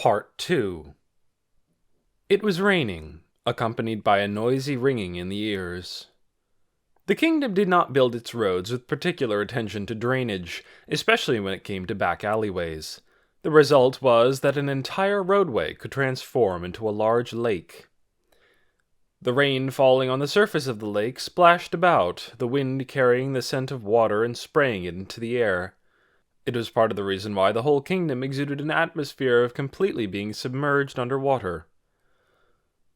Part 2. It was raining, accompanied by a noisy ringing in the ears. The kingdom did not build its roads with particular attention to drainage, especially when it came to back alleyways. The result was that an entire roadway could transform into a large lake. The rain falling on the surface of the lake splashed about, the wind carrying the scent of water and spraying it into the air. It was part of the reason why the whole kingdom exuded an atmosphere of completely being submerged under water.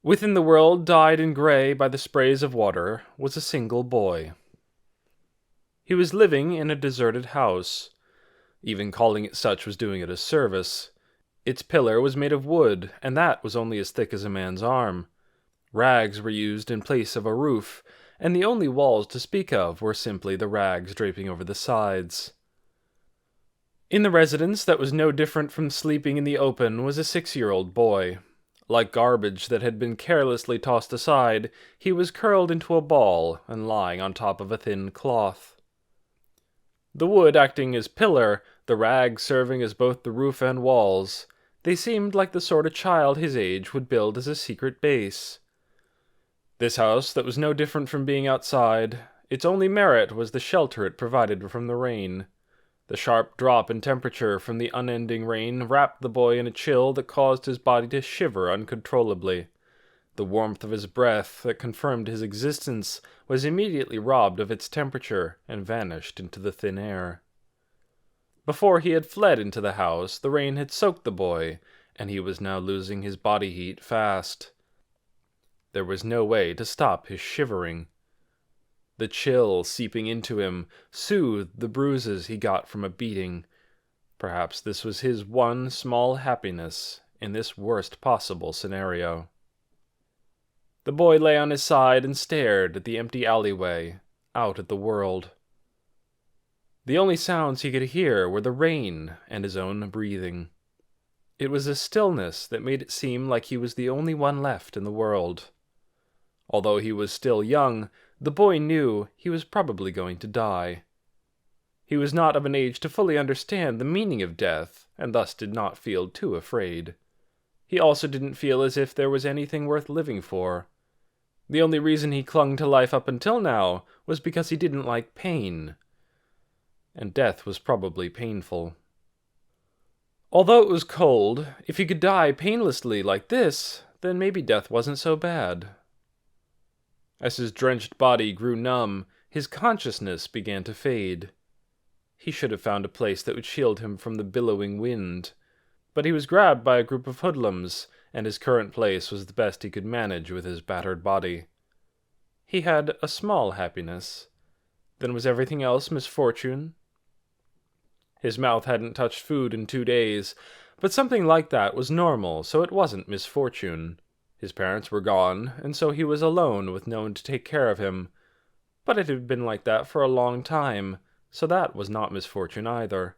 Within the world, dyed in gray by the sprays of water, was a single boy. He was living in a deserted house. Even calling it such was doing it a service. Its pillar was made of wood, and that was only as thick as a man's arm. Rags were used in place of a roof, and the only walls to speak of were simply the rags draping over the sides. In the residence that was no different from sleeping in the open was a 6-year-old boy. Like garbage that had been carelessly tossed aside, he was curled into a ball and lying on top of a thin cloth. The wood acting as pillar, the rags serving as both the roof and walls, they seemed like the sort of child his age would build as a secret base. This house that was no different from being outside, its only merit was the shelter it provided from the rain. The sharp drop in temperature from the unending rain wrapped the boy in a chill that caused his body to shiver uncontrollably. The warmth of his breath that confirmed his existence was immediately robbed of its temperature and vanished into the thin air. Before he had fled into the house, the rain had soaked the boy, and he was now losing his body heat fast. There was no way to stop his shivering. The chill seeping into him soothed the bruises he got from a beating. Perhaps this was his one small happiness in this worst possible scenario. The boy lay on his side and stared at the empty alleyway, out at the world. The only sounds he could hear were the rain and his own breathing. It was a stillness that made it seem like he was the only one left in the world. Although he was still young, the boy knew he was probably going to die. He was not of an age to fully understand the meaning of death, and thus did not feel too afraid. He also didn't feel as if there was anything worth living for. The only reason he clung to life up until now was because he didn't like pain. And death was probably painful. Although it was cold, if he could die painlessly like this, then maybe death wasn't so bad. As his drenched body grew numb, his consciousness began to fade. He should have found a place that would shield him from the billowing wind. But he was grabbed by a group of hoodlums, and his current place was the best he could manage with his battered body. He had a small happiness. Then was everything else misfortune? His mouth hadn't touched food in 2 days, but something like that was normal, so it wasn't misfortune. His parents were gone, and so he was alone with no one to take care of him. But it had been like that for a long time, so that was not misfortune either.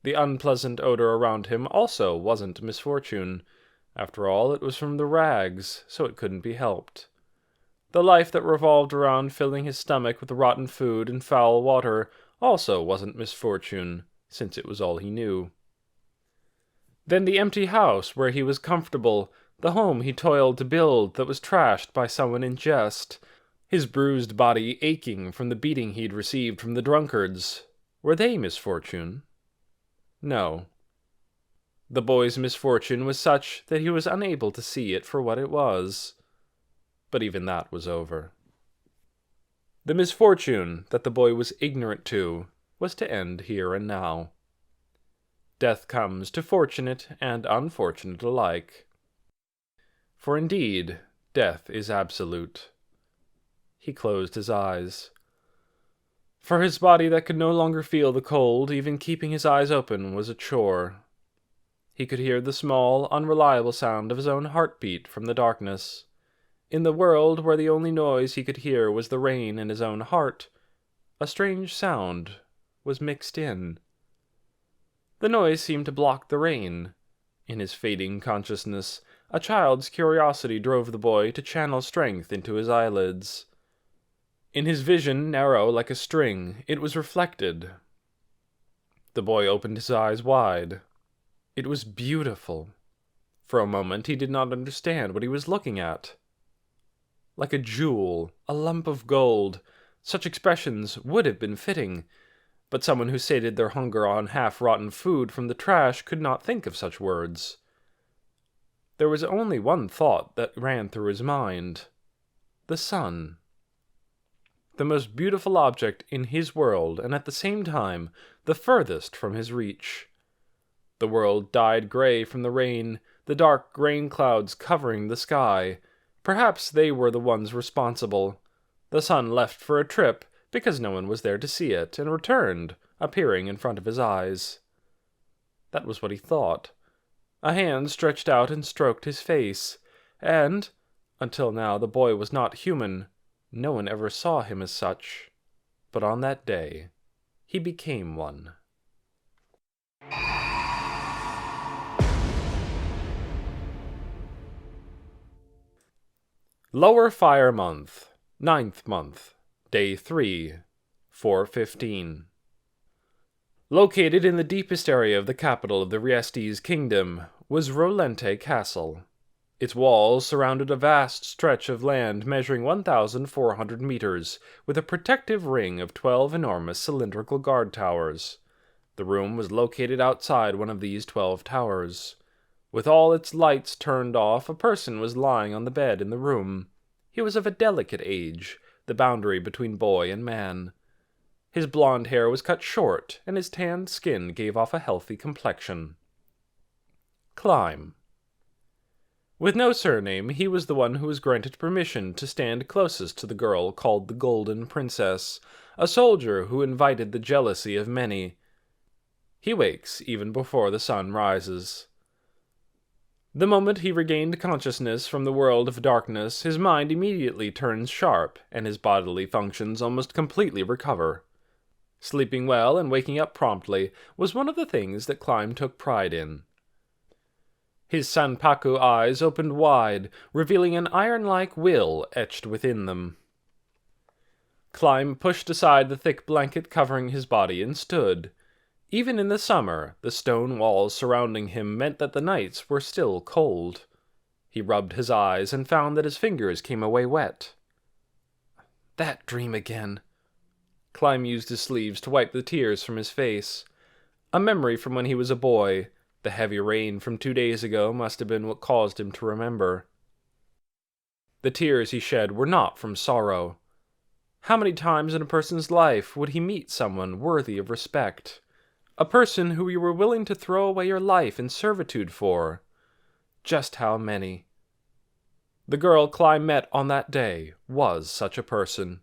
The unpleasant odor around him also wasn't misfortune. After all, it was from the rags, so it couldn't be helped. The life that revolved around filling his stomach with rotten food and foul water also wasn't misfortune, since it was all he knew. Then the empty house where he was comfortable, the home he toiled to build that was trashed by someone in jest, his bruised body aching from the beating he'd received from the drunkards. Were they misfortune? No. The boy's misfortune was such that he was unable to see it for what it was. But even that was over. The misfortune that the boy was ignorant to was to end here and now. Death comes to fortunate and unfortunate alike. For indeed, death is absolute. He closed his eyes. For his body that could no longer feel the cold, even keeping his eyes open was a chore. He could hear the small, unreliable sound of his own heartbeat from the darkness. In the world where the only noise he could hear was the rain in his own heart, a strange sound was mixed in. The noise seemed to block the rain. In his fading consciousness, a child's curiosity drove the boy to channel strength into his eyelids. In his vision, narrow like a string, it was reflected. The boy opened his eyes wide. It was beautiful. For a moment he did not understand what he was looking at. Like a jewel, a lump of gold, such expressions would have been fitting, but someone who sated their hunger on half-rotten food from the trash could not think of such words. There was only one thought that ran through his mind. The sun. The most beautiful object in his world, and at the same time, the furthest from his reach. The world dyed gray from the rain, the dark rain clouds covering the sky. Perhaps they were the ones responsible. The sun left for a trip, because no one was there to see it, and returned, appearing in front of his eyes. That was what he thought. A hand stretched out and stroked his face, and, until now the boy was not human. No one ever saw him as such. But on that day, he became one. Lower Fire Month, 9th month, Day 3, 4:15. Located in the deepest area of the capital of the Riestes Kingdom was Rolente Castle. Its walls surrounded a vast stretch of land measuring 1,400 meters, with a protective ring of 12 enormous cylindrical guard towers. The room was located outside one of these 12 towers. With all its lights turned off, a person was lying on the bed in the room. He was of a delicate age, the boundary between boy and man. His blond hair was cut short, and his tanned skin gave off a healthy complexion. Climb. With no surname, he was the one who was granted permission to stand closest to the girl called the Golden Princess, a soldier who invited the jealousy of many. He wakes even before the sun rises. The moment he regained consciousness from the world of darkness, his mind immediately turns sharp, and his bodily functions almost completely recover. Sleeping well and waking up promptly was one of the things that Climb took pride in. His Sanpaku eyes opened wide, revealing an iron-like will etched within them. Climb pushed aside the thick blanket covering his body and stood. Even in the summer, the stone walls surrounding him meant that the nights were still cold. He rubbed his eyes and found that his fingers came away wet. That dream again. Climb used his sleeves to wipe the tears from his face. A memory from when he was a boy. The heavy rain from 2 days ago must have been what caused him to remember. The tears he shed were not from sorrow. How many times in a person's life would he meet someone worthy of respect? A person who you were willing to throw away your life in servitude for? Just how many? The girl Climb met on that day was such a person.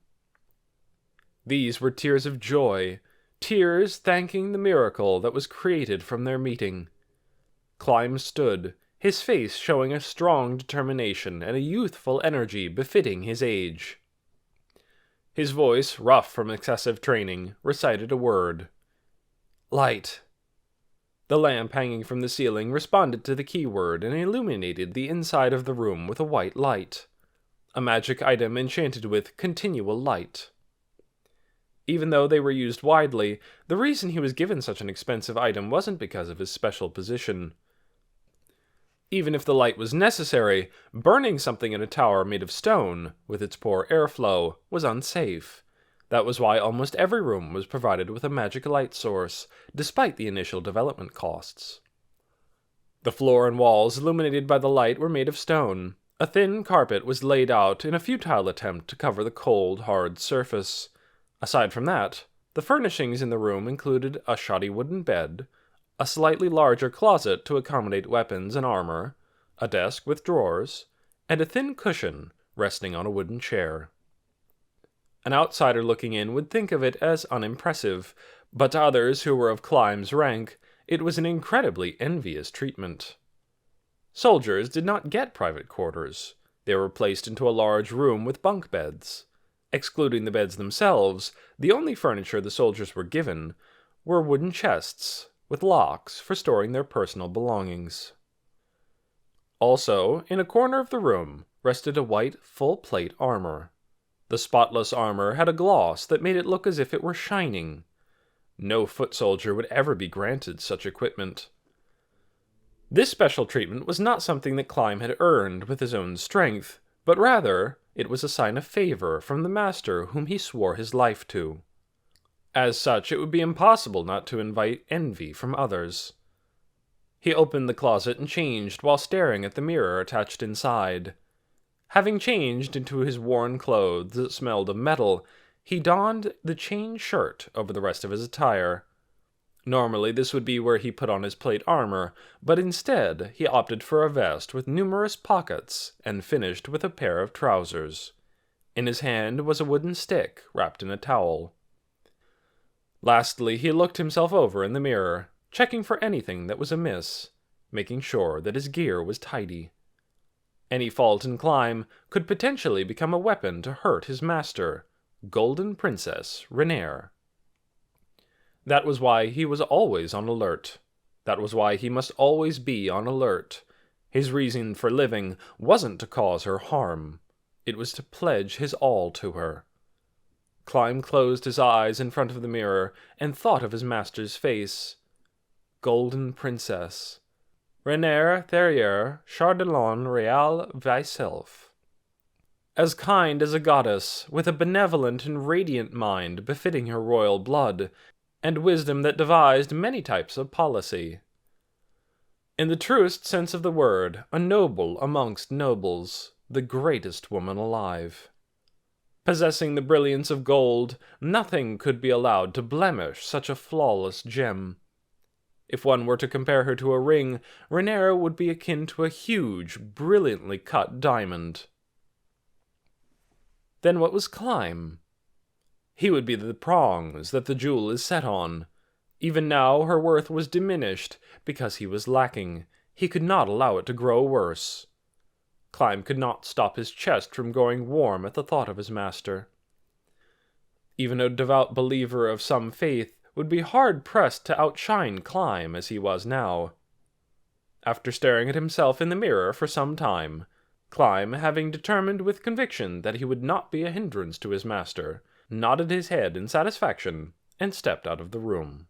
These were tears of joy, tears thanking the miracle that was created from their meeting. Climb stood, his face showing a strong determination and a youthful energy befitting his age. His voice, rough from excessive training, recited a word. Light. The lamp hanging from the ceiling responded to the keyword and illuminated the inside of the room with a white light. A magic item enchanted with continual light. Even though they were used widely, the reason he was given such an expensive item wasn't because of his special position. Even if the light was necessary, burning something in a tower made of stone, with its poor airflow, was unsafe. That was why almost every room was provided with a magic light source, despite the initial development costs. The floor and walls illuminated by the light were made of stone. A thin carpet was laid out in a futile attempt to cover the cold, hard surface. Aside from that, the furnishings in the room included a shoddy wooden bed, a slightly larger closet to accommodate weapons and armor, a desk with drawers, and a thin cushion resting on a wooden chair. An outsider looking in would think of it as unimpressive, but to others who were of Climb's rank, it was an incredibly envious treatment. Soldiers did not get private quarters. They were placed into a large room with bunk beds. Excluding the beds themselves, the only furniture the soldiers were given were wooden chests with locks for storing their personal belongings. Also, in a corner of the room, rested a white, full-plate armor. The spotless armor had a gloss that made it look as if it were shining. No foot soldier would ever be granted such equipment. This special treatment was not something that Climb had earned with his own strength, but rather it was a sign of favor from the master whom he swore his life to. As such, it would be impossible not to invite envy from others. He opened the closet and changed while staring at the mirror attached inside. Having changed into his worn clothes that smelled of metal, he donned the chain shirt over the rest of his attire. Normally, this would be where he put on his plate armor, but instead he opted for a vest with numerous pockets and finished with a pair of trousers. In his hand was a wooden stick wrapped in a towel. Lastly, he looked himself over in the mirror, checking for anything that was amiss, making sure that his gear was tidy. Any fault in Climb could potentially become a weapon to hurt his master, Golden Princess Renaer. That was why he was always on alert. That was why he must always be on alert. His reason for living wasn't to cause her harm. It was to pledge his all to her. Climb closed his eyes in front of the mirror and thought of his master's face. Golden Princess. Renaer Therier Chardellon Real Thyself. As kind as a goddess, with a benevolent and radiant mind befitting her royal blood, and wisdom that devised many types of policy. In the truest sense of the word, a noble amongst nobles, the greatest woman alive. Possessing the brilliance of gold, nothing could be allowed to blemish such a flawless gem. If one were to compare her to a ring, Renaer would be akin to a huge, brilliantly cut diamond. Then what was Climb? He would be the prongs that the jewel is set on. Even now her worth was diminished because he was lacking. He could not allow it to grow worse. Climb could not stop his chest from growing warm at the thought of his master. Even a devout believer of some faith would be hard-pressed to outshine Climb as he was now. After staring at himself in the mirror for some time, Climb, having determined with conviction that he would not be a hindrance to his master, nodded his head in satisfaction and stepped out of the room.